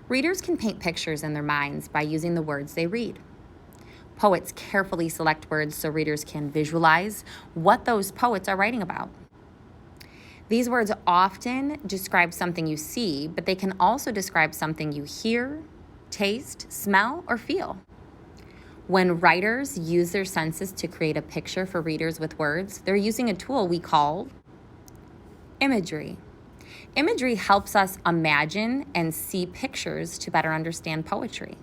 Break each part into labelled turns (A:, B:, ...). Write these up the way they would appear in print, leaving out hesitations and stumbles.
A: Readers can paint pictures in their minds by using the words they read. Poets carefully select words so readers can visualize what those poets are writing about. These words often describe something you see, but they can also describe something you hear, taste, smell, or feel. When writers use their senses to create a picture for readers with words, they're using a tool we call imagery. Imagery helps us imagine and see pictures to better understand poetry.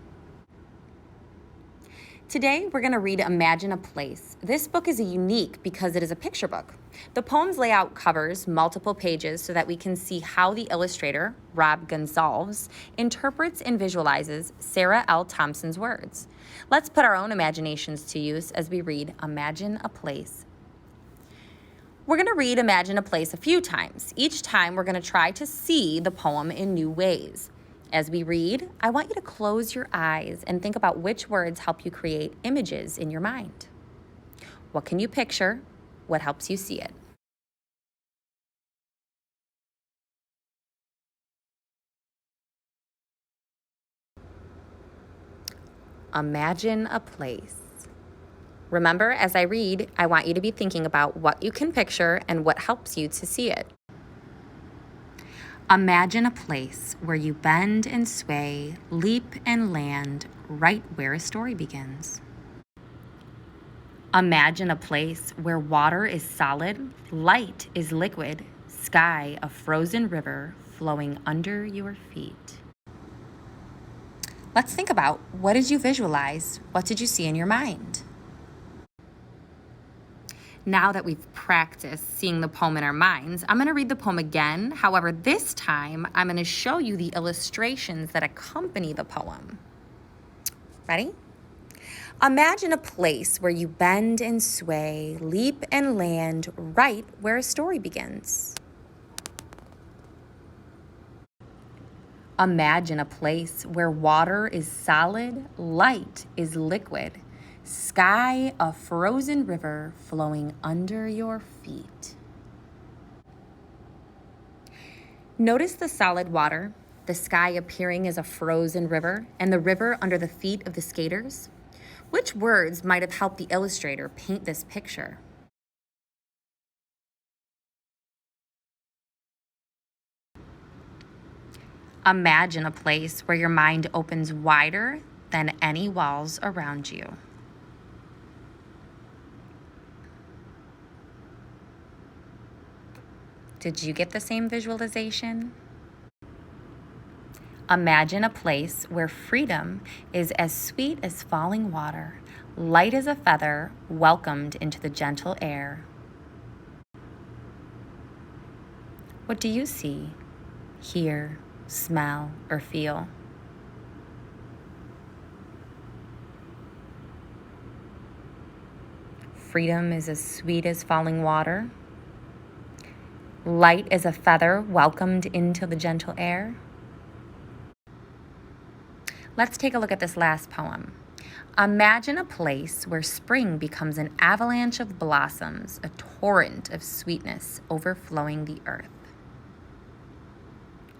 A: Today, we're going to read Imagine a Place. This book is unique because it is a picture book. The poem's layout covers multiple pages so that we can see how the illustrator, Rob Gonsalves, interprets and visualizes Sarah L. Thompson's words. Let's put our own imaginations to use as we read Imagine a Place. We're going to read Imagine a Place a few times. Each time, we're going to try to see the poem in new ways. As we read, I want you to close your eyes and think about which words help you create images in your mind. What can you picture? What helps you see it? Imagine a place. Remember, as I read, I want you to be thinking about what you can picture and what helps you to see it. Imagine a place where you bend and sway, leap and land, right where a story begins. Imagine a place where water is solid, light is liquid, sky a frozen river flowing under your feet. Let's think about, what did you visualize? What did you see in your mind? Now that we've practiced seeing the poem in our minds, I'm going to read the poem again. However, this time, I'm going to show you the illustrations that accompany the poem. Ready? Imagine a place where you bend and sway, leap and land, right where a story begins. Imagine a place where water is solid, light is liquid, sky a frozen river flowing under your feet. Notice the solid water, the sky appearing as a frozen river, and the river under the feet of the skaters. Which words might have helped the illustrator paint this picture? Imagine a place where your mind opens wider than any walls around you. Did you get the same visualization? Imagine a place where freedom is as sweet as falling water, light as a feather, welcomed into the gentle air. What do you see, hear, smell, or feel? Freedom is as sweet as falling water, light as a feather welcomed into the gentle air. Let's take a look at this last poem. Imagine a place where spring becomes an avalanche of blossoms, a torrent of sweetness overflowing the earth.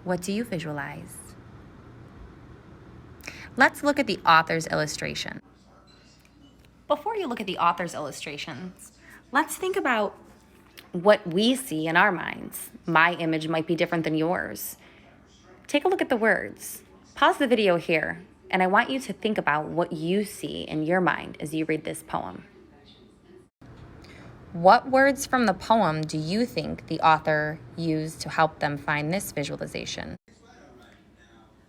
A: What do you visualize? Let's look at the author's illustration. Before you look at the author's illustrations, let's think about what we see in our minds. My image might be different than yours. Take a look at the words. Pause the video here, and I want you to think about what you see in your mind as you read this poem. What words from the poem do you think the author used to help them find this visualization?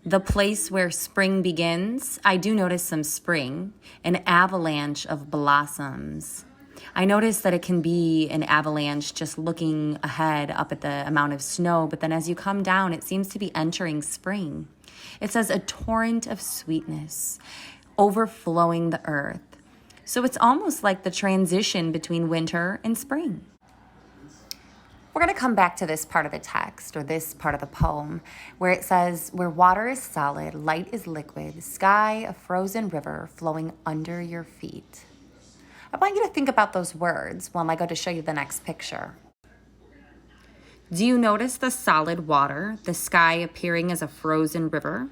A: The place where spring begins, I do notice some spring, an avalanche of blossoms. I notice that it can be an avalanche just looking ahead up at the amount of snow, but then as you come down, it seems to be entering spring. It says a torrent of sweetness overflowing the earth. So it's almost like the transition between winter and spring. We're going to come back to this part of the text, or this part of the poem, where it says, where water is solid, light is liquid, sky a frozen river flowing under your feet. I want you to think about those words while I go to show you the next picture. Do you notice the solid water, the sky appearing as a frozen river?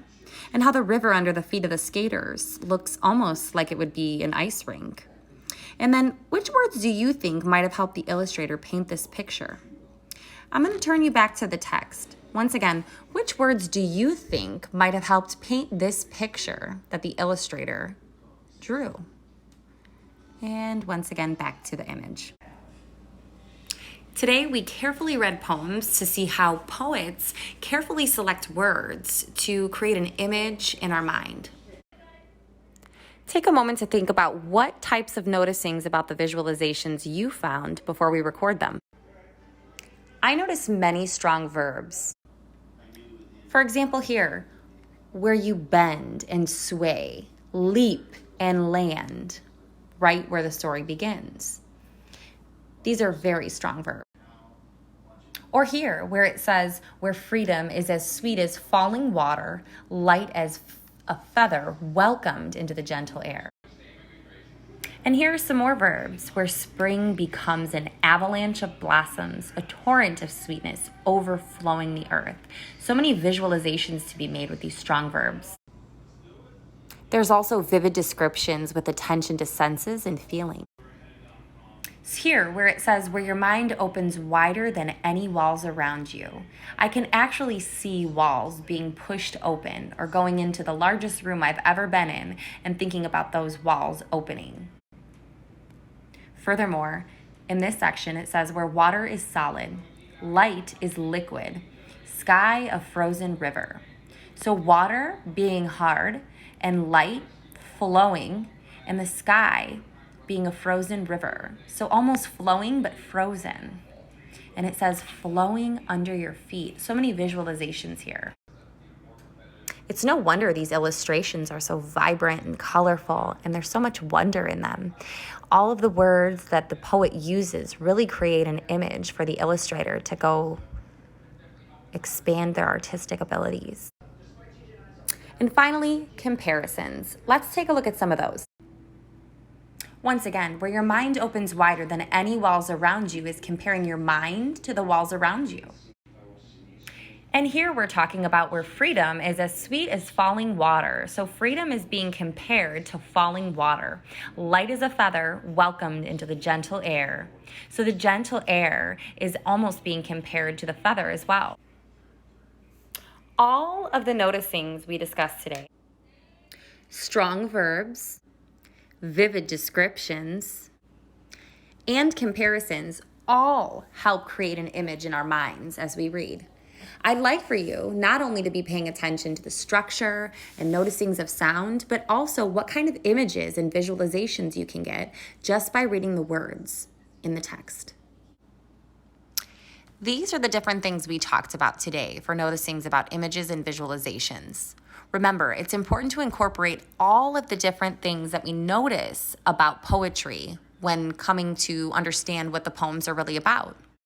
A: and how the river under the feet of the skaters looks almost like it would be an ice rink. And then, which words do you think might have helped the illustrator paint this picture? I'm going to turn you back to the text. Once again, which words do you think might have helped paint this picture that the illustrator drew? And once again, back to the image. Today, we carefully read poems to see how poets carefully select words to create an image in our mind. Take a moment to think about what types of noticings about the visualizations you found before we record them. I noticed many strong verbs. For example here, where you bend and sway, leap and land, right where the story begins. These are very strong verbs. Or here, where it says, where freedom is as sweet as falling water, light as a feather welcomed into the gentle air. And here are some more verbs, where spring becomes an avalanche of blossoms, a torrent of sweetness overflowing the earth. So many visualizations to be made with these strong verbs. There's also vivid descriptions with attention to senses and feeling. Here, where it says, where your mind opens wider than any walls around you. I can actually see walls being pushed open or going into the largest room I've ever been in and thinking about those walls opening. Furthermore, in this section, it says, where water is solid, light is liquid, sky a frozen river. So water being hard and light flowing and the sky being a frozen river. So almost flowing, but frozen. And it says flowing under your feet. So many visualizations here. It's no wonder these illustrations are so vibrant and colorful, and there's so much wonder in them. All of the words that the poet uses really create an image for the illustrator to go expand their artistic abilities. And finally, comparisons. Let's take a look at some of those. Once again, where your mind opens wider than any walls around you is comparing your mind to the walls around you. And here we're talking about where freedom is as sweet as falling water. So freedom is being compared to falling water. Light as a feather, welcomed into the gentle air. So the gentle air is almost being compared to the feather as well. All of the noticings we discussed today. Strong verbs, vivid descriptions, and comparisons all help create an image in our minds as we read. I'd like for you not only to be paying attention to the structure and noticings of sound, but also what kind of images and visualizations you can get just by reading the words in the text. These are the different things we talked about today for noticings about images and visualizations. Remember, it's important to incorporate all of the different things that we notice about poetry when coming to understand what the poems are really about.